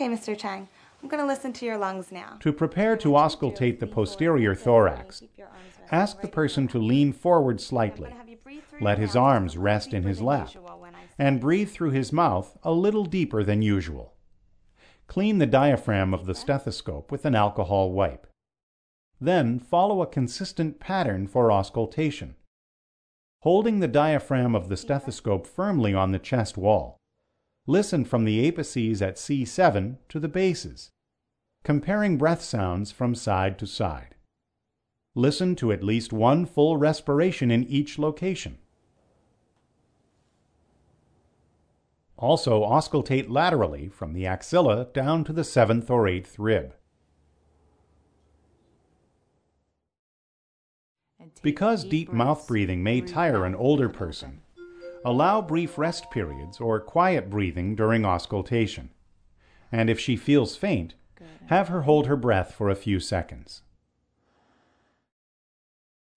Okay, Mr. Chang, I'm going to listen to your lungs now. To prepare to auscultate the posterior thorax, ask the person to lean forward slightly, let his arms rest in his lap, and breathe through his mouth a little deeper than usual. Clean the diaphragm of the stethoscope with an alcohol wipe. Then follow a consistent pattern for auscultation. Holding the diaphragm of the stethoscope firmly on the chest wall, listen from the apices at C7 to the bases, comparing breath sounds from side to side. Listen to at least one full respiration in each location. Also auscultate laterally from the axilla down to the 7th or 8th rib. Because deep mouth breathing may tire an older person, allow brief rest periods or quiet breathing during auscultation. And if she feels faint, have her hold her breath for a few seconds.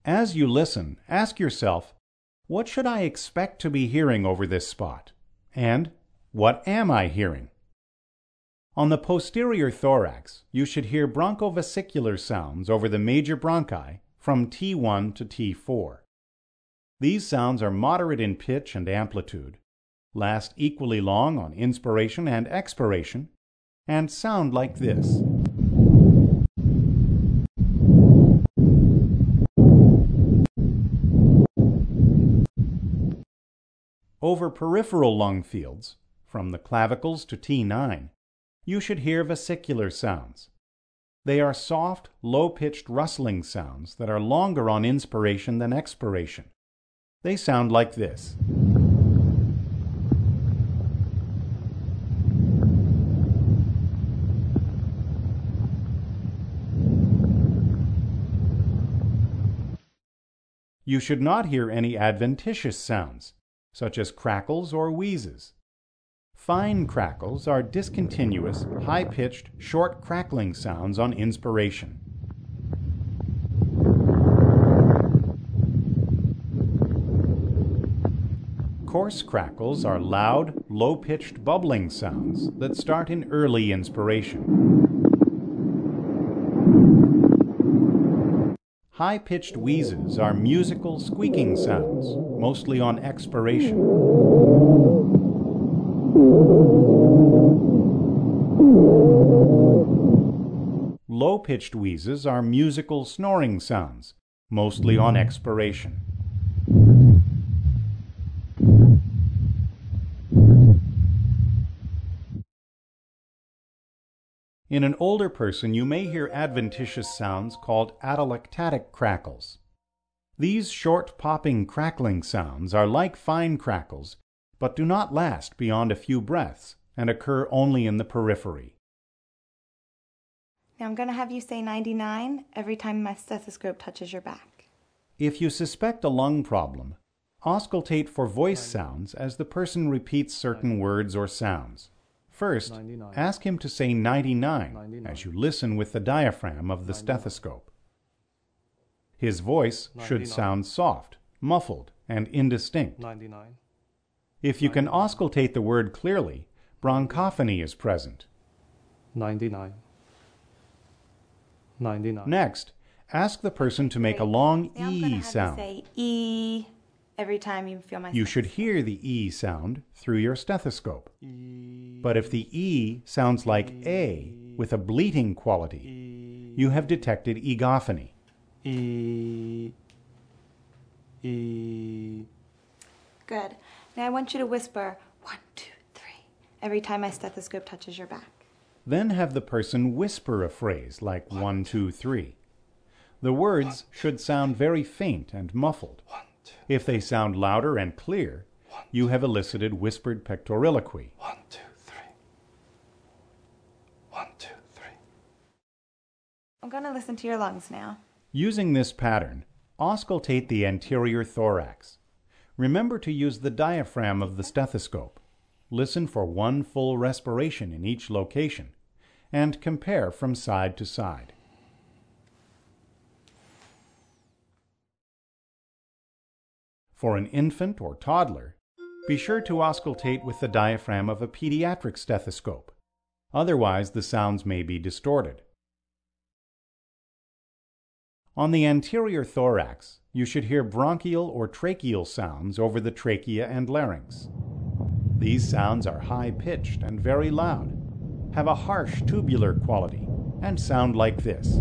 As you listen, ask yourself, what should I expect to be hearing over this spot? And what am I hearing? On the posterior thorax, you should hear bronchovesicular sounds over the major bronchi from T1 to T4. These sounds are moderate in pitch and amplitude, last equally long on inspiration and expiration, and sound like this. Over peripheral lung fields, from the clavicles to T9, you should hear vesicular sounds. They are soft, low-pitched rustling sounds that are longer on inspiration than expiration. They sound like this. You should not hear any adventitious sounds, such as crackles or wheezes. Fine crackles are discontinuous, high-pitched, short crackling sounds on inspiration. Coarse crackles are loud, low-pitched bubbling sounds that start in early inspiration. High-pitched wheezes are musical squeaking sounds, mostly on expiration. Low-pitched wheezes are musical snoring sounds, mostly on expiration. In an older person, you may hear adventitious sounds called atelectatic crackles. These short popping crackling sounds are like fine crackles, but do not last beyond a few breaths and occur only in the periphery. Now I'm going to have you say 99 every time my stethoscope touches your back. If you suspect a lung problem, auscultate for voice sounds as the person repeats certain words or sounds. First, 99. Ask him to say 99 99. as you listen with the diaphragm of the 99. stethoscope. His voice should 99. sound soft, muffled, and indistinct. 99. If you can 99. auscultate the word clearly, bronchophony is present. 99. 99. Next, ask the person to make a long Now I'm gonna E have sound. you say E every time you feel my You should stethoscope. hear the E sound through your stethoscope. E, But if the E sounds like A with a bleating quality, E, you have detected egophony. E, E. Good. Now I want you to whisper 1, 2, 3 every time my stethoscope touches your back. Then have the person whisper a phrase like 1, 2, 3. The words should sound very faint and muffled. 1, 2, If they sound louder and clear, you have elicited whispered pectoriloquy. 1, 2, 3. 1, 2, 3. I'm going to listen to your lungs now. Using this pattern, auscultate the anterior thorax. Remember to use the diaphragm of the stethoscope. Listen for one full respiration in each location, and compare from side to side. For an infant or toddler, be sure to auscultate with the diaphragm of a pediatric stethoscope. Otherwise, the sounds may be distorted. On the anterior thorax, you should hear bronchial or tracheal sounds over the trachea and larynx. These sounds are high-pitched and very loud, have a harsh tubular quality, and sound like this.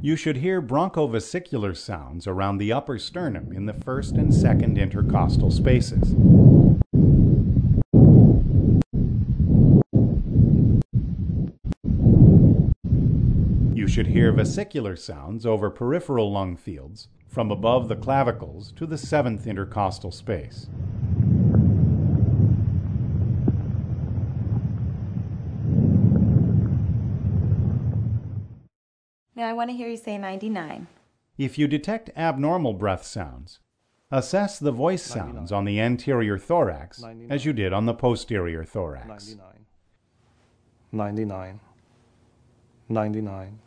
You should hear bronchovesicular sounds around the upper sternum in the first and second intercostal spaces. You should hear vesicular sounds over peripheral lung fields from above the clavicles to the seventh intercostal space. Now I want to hear you say 99. If you detect abnormal breath sounds, assess the voice sounds on the anterior thorax as you did on the posterior thorax. 99. 99. 99.